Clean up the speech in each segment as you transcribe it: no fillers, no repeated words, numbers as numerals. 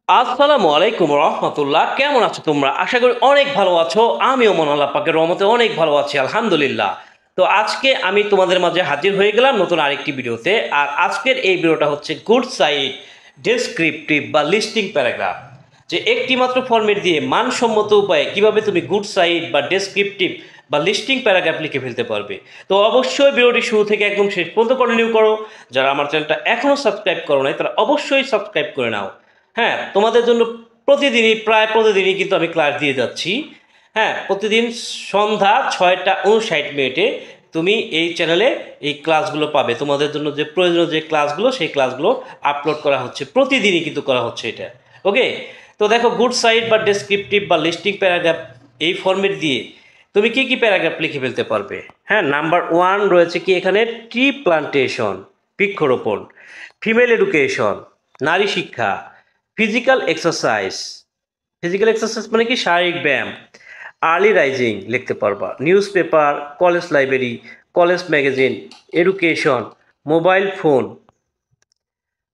আসসালামু আলাইকুম রহমতুল্লাহ। কেমন আছো তোমরা? আশা করি অনেক ভালো আছো। আমিও মন আল্লাহ পাকের রহমতে অনেক ভালো আছি, আলহামদুলিল্লাহ। তো আজকে আমি তোমাদের মাঝে হাজির হয়ে গেলাম নতুন আরেকটি ভিডিওতে। আর আজকের এই ভিডিওটা হচ্ছে গুড সাইড ডেসক্রিপটিভ বা লিস্টিং প্যারাগ্রাফ, যে একটি মাত্র ফরম্যাট দিয়ে মানসম্মত উপায়ে কিভাবে তুমি গুড সাইড বা ডেসক্রিপটিভ বা লিস্টিং প্যারাগ্রাফ লিখে ফেলতে পারবে। তো অবশ্যই ভিডিওটি শুরু থেকে একদম শেষ পর্যন্ত কন্টিনিউ করো। যারা আমার চ্যানেলটা এখনও সাবস্ক্রাইব করো নাই তারা অবশ্যই সাবস্ক্রাইব করে নাও। হ্যাঁ, তোমাদের জন্য প্রায় প্রতিদিনই কিন্তু আমি ক্লাস দিয়ে যাচ্ছি। হ্যাঁ, প্রতিদিন সন্ধ্যা 6টা 59 মিনিটে তুমি এই চ্যানেলে এই ক্লাসগুলো পাবে। তোমাদের জন্য যে প্রয়োজনীয় যে ক্লাসগুলো, সেই ক্লাসগুলো আপলোড করা হচ্ছে, প্রতিদিনই কিন্তু করা হচ্ছে এটা। ওকে, তো দেখো গুড সাইড বা ডেসক্রিপটিভ বা লিস্টিং প্যারাগ্রাফ এই ফরম্যাট দিয়ে তুমি কি কি প্যারাগ্রাফ লিখে ফেলতে পারবে। হ্যাঁ, নাম্বার 1 রয়েছে কি এখানে, ট্রি প্লান্টেশন, বৃক্ষরোপণ, ফিমেল এডুকেশন, নারী শিক্ষা, ফিজিক্যাল এক্সারসাইজ। ফিজিক্যাল এক্সারসাইজ মানে কি, শারীরিক ব্যায়াম। আর্লি রাইজিং লিখতে পারবা, news paper, college library, college magazine, education, mobile phone.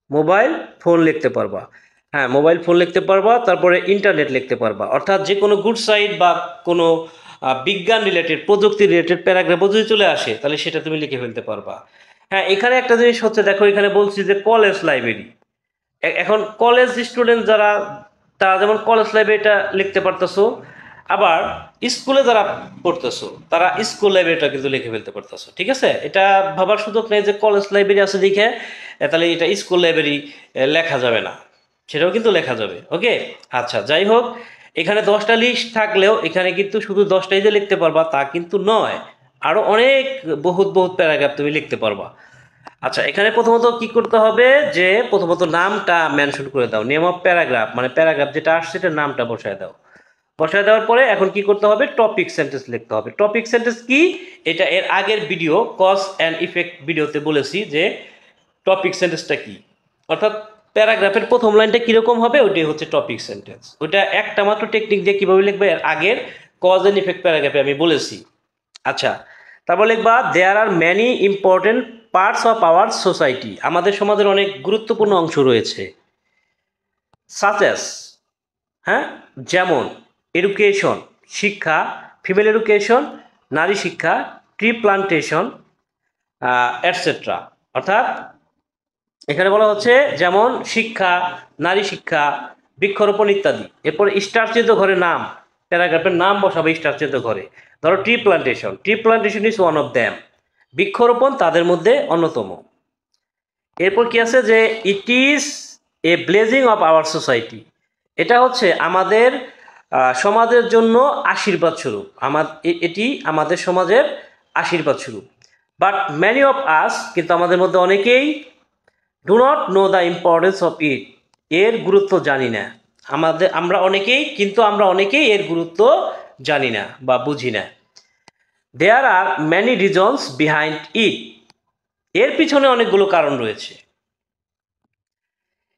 Mobile phone লিখতে পারবা। হ্যাঁ, মোবাইল ফোন লিখতে পারবা। তারপরে ইন্টারনেট লিখতে পারবা। অর্থাৎ যে কোনো গুড সাইড বা কোনো বিজ্ঞান রিলেটেড, প্রযুক্তি রিলেটেড প্যারাগ্রাফও যদি চলে আসে তাহলে সেটা তুমি লিখে ফেলতে পারবা। হ্যাঁ, এখানে একটা জিনিস হচ্ছে, দেখো এখানে বলছি যে কলেজ লাইব্রেরি। এখন কলেজ স্টুডেন্ট যারা, তারা যেমন কলেজ লাইব্রেরিটা লিখতে পারতেছো, আবার স্কুলে যারা পড়তেছো তারা স্কুল লাইব্রেরিটা কিন্তু লিখে ফেলতে পারতেছো। ঠিক আছে, এটা ভাবার সুযোগ নেই যে কলেজ লাইব্রেরি আছে দেখে তাহলে এটা স্কুল লাইব্রেরি লেখা যাবে না, সেটাও কিন্তু লেখা যাবে। ওকে, আচ্ছা, যাই হোক, এখানে 10টা লিস্ট থাকলেও এখানে কিন্তু শুধু 10টাই যে লিখতে পারবা তা কিন্তু নয়, আরও অনেক বহুত বহুত প্যারাগ্রাফ তুমি লিখতে পারবা। আচ্ছা, এখানে প্রথমত কি করতে হবে, যে প্রথমত নামটা মেনশন করে দাও। নেম অফ প্যারাগ্রাফ মানে প্যারাগ্রাফ যেটা আসছে সেটার নামটা বসায় দাও। বসায় দেওয়ার পরে এখন কি করতে হবে, টপিক সেন্টেন্স লিখতে হবে। টপিক সেন্টেন্স কি, এটা এর আগের ভিডিও কজ অ্যান্ড ইফেক্ট ভিডিওতে বলেছি যে টপিক সেন্টেন্সটা কি। অর্থাৎ প্যারাগ্রাফের প্রথম লাইনটা কীরকম হবে, ওইটাই হচ্ছে টপিক সেন্টেন্স। ওইটা একটা মাত্র টেকনিক দিয়ে কীভাবে লিখবে এর আগের কজ অ্যান্ড ইফেক্ট প্যারাগ্রাফে আমি বলেছি। আচ্ছা, তারপর লিখবা there are many important parts of our society. আমাদের সমাজের অনেক গুরুত্বপূর্ণ অংশ রয়েছে। সাচেস, হ্যাঁ, যেমন এডুকেশন, শিক্ষা, ফিমেল এডুকেশন, নারী শিক্ষা, ট্রি প্লান্টেশন, এটসেট্রা। অর্থাৎ এখানে বলা হচ্ছে যেমন শিক্ষা, নারী শিক্ষা, বৃক্ষরোপণ ইত্যাদি। এরপর স্টার চিহ্নিত ঘরে নাম, প্যারাগ্রাফের নাম বসাবে স্টার চিহ্নিত ঘরে। ধরো tree plantation, tree plantation is one of them, বৃক্ষরোপণ তাদের মধ্যে অন্যতম। এরপর কি আছে, যে it is a blazing of our society, এটা হচ্ছে আমাদের সমাজের জন্য আশীর্বাদ স্বরূপ। এটি আমাদের সমাজের আশীর্বাদ স্বরূপ। বাট ম্যানি অফ আস, কিন্তু আমাদের মধ্যে অনেকেই do not know the importance of it, এর গুরুত্ব জানি না। আমরা অনেকেই এর গুরুত্ব জানি না বা বুঝি না। There are many reasons behind it, এর পিছনে অনেকগুলো কারণ রয়েছে।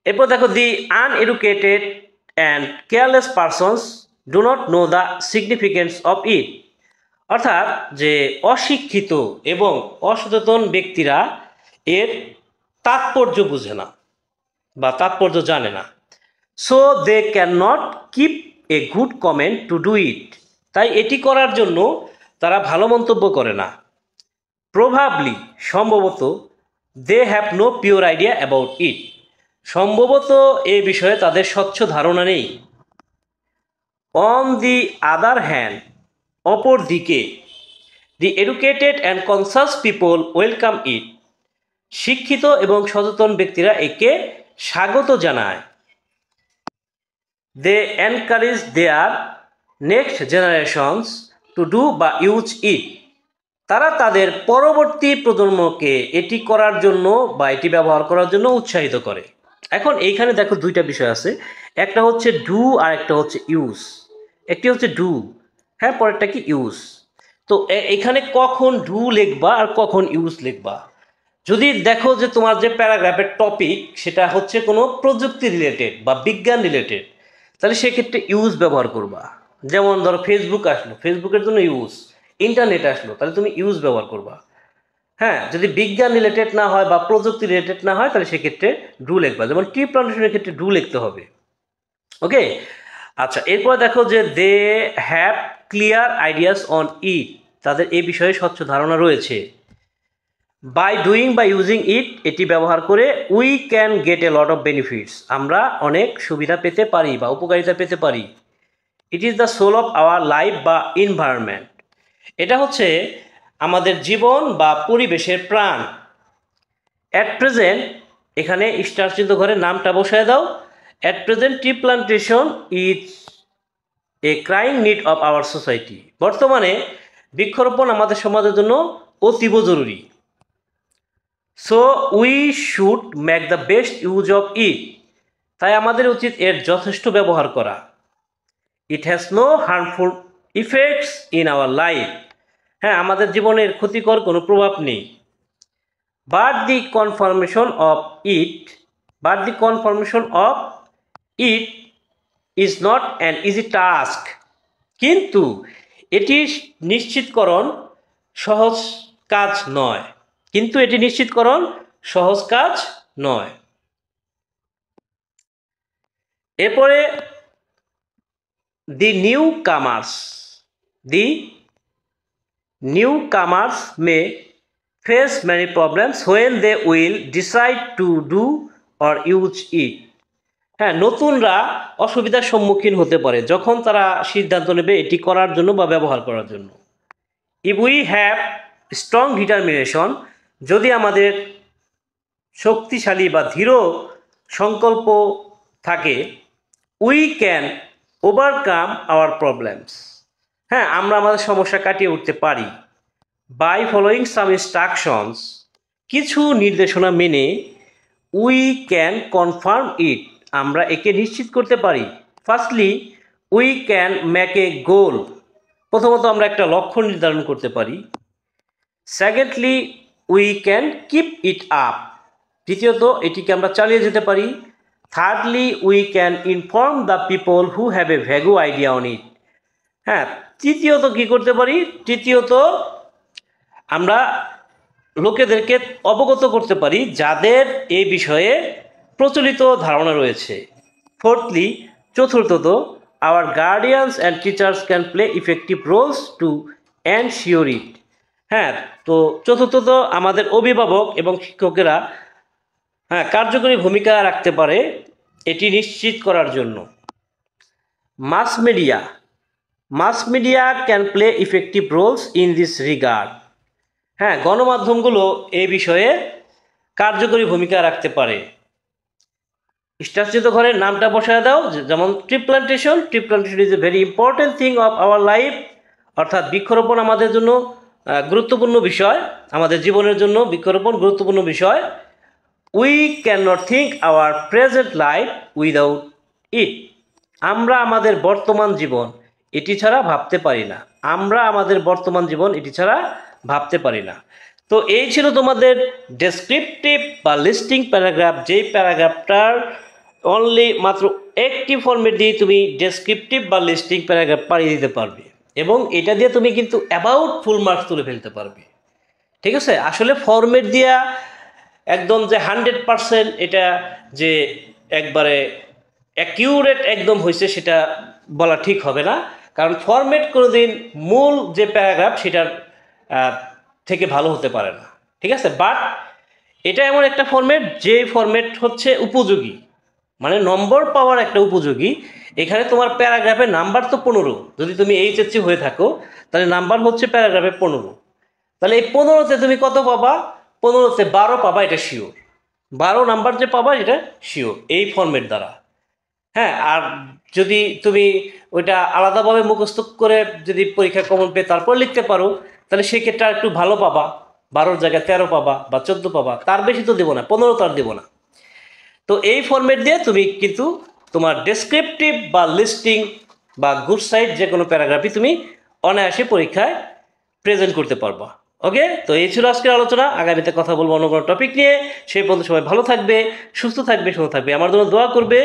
এরপর দেখো, the uneducated and careless persons do not know the significance of it, অর্থাৎ যে অশিক্ষিত এবং অসচেতন ব্যক্তিরা এর তাৎপর্য বুঝে না বা তাৎপর্য জানে না। So they can not keep a good comment to do it, তাই এটি করার জন্য তারা ভালো মন্তব্য করে না। প্রবাবলি, সম্ভবত, they have no pure idea about it, সম্ভবত এ বিষয়ে তাদের স্বচ্ছ ধারণা নেই। অন দি আদার হ্যান্ড, অপর দিকে, the educated and conscious people welcome it, শিক্ষিত এবং সচেতন ব্যক্তিরা একে স্বাগত জানায়। They encourage their next generations to do বা ইউজ ইট, তারা তাদের পরবর্তী প্রজন্মকে এটি করার জন্য বা এটি ব্যবহার করার জন্য উৎসাহিত করে। এখন এইখানে দেখো দুইটা বিষয় আছে, একটা হচ্ছে ডু আর একটা হচ্ছে ইউজ। একটি হচ্ছে ডু, হ্যাঁ, পরেরটা কি ইউজ। তো এখানে কখন ডু লিখবা আর কখন ইউজ লিখবা, যদি দেখো যে তোমার যে প্যারাগ্রাফের টপিক সেটা হচ্ছে কোনো প্রযুক্তি রিলেটেড বা বিজ্ঞান রিলেটেড, তাহলে সেক্ষেত্রে ইউজ ব্যবহার করবা। যেমন ধরো ফেসবুক আসলো, ফেসবুকের জন্য ইউজ। ইন্টারনেট আসলো, তাহলে তুমি ইউজ ব্যবহার করবা। হ্যাঁ, যদি বিজ্ঞান রিলেটেড না হয় বা প্রযুক্তি রিলেটেড না হয় তাহলে সেক্ষেত্রে ডু লিখবা। যেমন ট্রি প্লান্টেশনের ক্ষেত্রে ডু লিখতে হবে। ওকে। আচ্ছা, এরপর দেখো যে they have clear ideas on it, তাদের এই বিষয়ে স্বচ্ছ ধারণা রয়েছে। বাই ডুইং বা ইউজিং ইট, এটি ব্যবহার করে we can get a lot of benefits, আমরা অনেক সুবিধা পেতে পারি বা উপকারিতা পেতে পারি। It is the soul of our life বা এনভায়রনমেন্ট, এটা হচ্ছে আমাদের জীবন বা পরিবেশের প্রাণ। অ্যাট প্রেজেন্ট, এখানে স্টার চিহ্ন ঘরে নামটা বসায় দাও। At present tree plantation is a crying need of our society, বর্তমানে বৃক্ষরোপণ আমাদের সমাজের জন্য অতীব জরুরি। So we should make the best use of it, তাই আমাদের উচিত এর যথেষ্ট ব্যবহার করা। It has no harmful effects in our life, হ্যাঁ আমাদের জীবনের ক্ষতিকর কোনো প্রভাব নেই। But the confirmation of it, is not an easy task, কিন্তু এটি নিশ্চিতকরণ সহজ কাজ নয়, এরপরে দি newcomers may face many problems when they will decide to do or use it, হ্যাঁ নতুনরা অসুবিধার সম্মুখীন হতে পারে যখন তারা সিদ্ধান্ত নেবে এটি করার জন্য বা ব্যবহার করার জন্য। If we have strong determination, যদি আমাদের শক্তিশালী বা দৃঢ় সংকল্প থাকে, we can overcome hour problems, হ্যাঁ আমরা আমাদের সমস্যা কাটিয়ে উঠতে পারি। বাই ফলোয়িং সাম ইনস্ট্রাকশনস, কিছু নির্দেশনা মেনে, উই ক্যান কনফার্ম ইট, আমরা একে নিশ্চিত করতে পারি। Firstly we can make a goal, প্রথমত আমরা একটা লক্ষ্য নির্ধারণ করতে পারি। Secondly we can keep it up, দ্বিতীয়ত এটিকে আমরা চালিয়ে যেতে পারি। Thirdly we can inform the people who have a vague idea on it, হ্যাঁ তৃতীয়ত কি করতে পারি, তৃতীয়ত আমরা লোকেদেরকে অবগত করতে পারি যাদের এই বিষয়ে প্রচলিত ধারণা রয়েছে। ফোর্থলি, চতুর্থত, our guardians and teachers can play effective roles to ensure it, হ্যাঁ তো চতুর্থত আমাদের অভিভাবক এবং শিক্ষকেরা কার্যকরী ভূমিকা রাখতে পারে এটি নিশ্চিত করার জন্য। Mass media can play effective roles in this regard, হ্যাঁ গণমাধ্যমগুলো এই বিষয়ে কার্যকরী ভূমিকা রাখতে পারে। স্টারচিত ঘরের নামটা বসায় দাও, যেমন tree plantation is a very important thing of our life, অর্থাৎ বৃক্ষরোপণ আমাদের জন্য গুরুত্বপূর্ণ বিষয়, আমাদের জীবনের জন্য বৃক্ষরোপণ গুরুত্বপূর্ণ বিষয়। We can not think hour present life without it, আমরা আমাদের বর্তমান জীবন এটি ছাড়া ভাবতে পারি না। তো এই ছিল তোমাদের ডেসক্রিপটিভ বা লিস্টিং প্যারাগ্রাফ, যেই প্যারাগ্রাফটার অনলি মাত্র একটি ফর্মেট দিয়ে তুমি ডেসক্রিপটিভ বা লিস্টিং প্যারাগ্রাফ পাঠিয়ে দিতে পারবে, এবং এটা দিয়ে তুমি কিন্তু অ্যাবাউট ফুল মার্কস তুলে ফেলতে পারবে। ঠিক আছে, আসলে ফর্মেট দিয়া একদম যে 100% এটা যে একবারে অ্যাকিউরেট একদম হয়েছে সেটা বলা ঠিক হবে না, কারণ ফরম্যাট কোনোদিন মূল যে প্যারাগ্রাফ সেটার থেকে ভালো হতে পারে না। ঠিক আছে, বাট এটা এমন একটা ফরম্যাট যে ফরম্যাট হচ্ছে উপযোগী, মানে নম্বর পাওয়ার একটা উপযোগী। এখানে তোমার প্যারাগ্রাফের নাম্বার তো 15, যদি তুমি এইচএসসি হয়ে থাকো তাহলে নাম্বার হচ্ছে প্যারাগ্রাফে 15, তাহলে এই 15তে তুমি কত পাবা, 15তে 12 পাবা, এটা শিওর। 12 নাম্বার যে পাবা এটা শিওর এই ফরম্যাট দ্বারা। হ্যাঁ, আর যদি তুমি ওইটা আলাদাভাবে মুখস্থ করে যদি পরীক্ষা কমন পেয়ে তারপর লিখতে পারো, তাহলে সেক্ষেত্রে আর একটু ভালো পাবা, 12 জায়গায় 13 পাবা বা 14 পাবা, তার বেশি তো দেবো না, 15 তার দেবো না। তো এই ফরম্যাট দিয়ে তুমি কিন্তু তোমার ডেসক্রিপটিভ বা লিস্টিং বা গুড সাইড যে কোনো প্যারাগ্রাফই তুমি অনায়াসে পরীক্ষায় প্রেজেন্ট করতে পারবা। ওকে, তো এই ছিল আজকের আলোচনা। আগামীতে কথা বলবো অন্য কোনো টপিক নিয়ে। সেই পর্যন্ত সবাই ভালো থাকবে, সুস্থ থাকবে, সুন্দর থাকবে, আমার জন্য দোয়া করবে।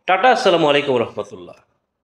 টাটা, আসসালামু আলাইকুম রহমতুল্লাহ।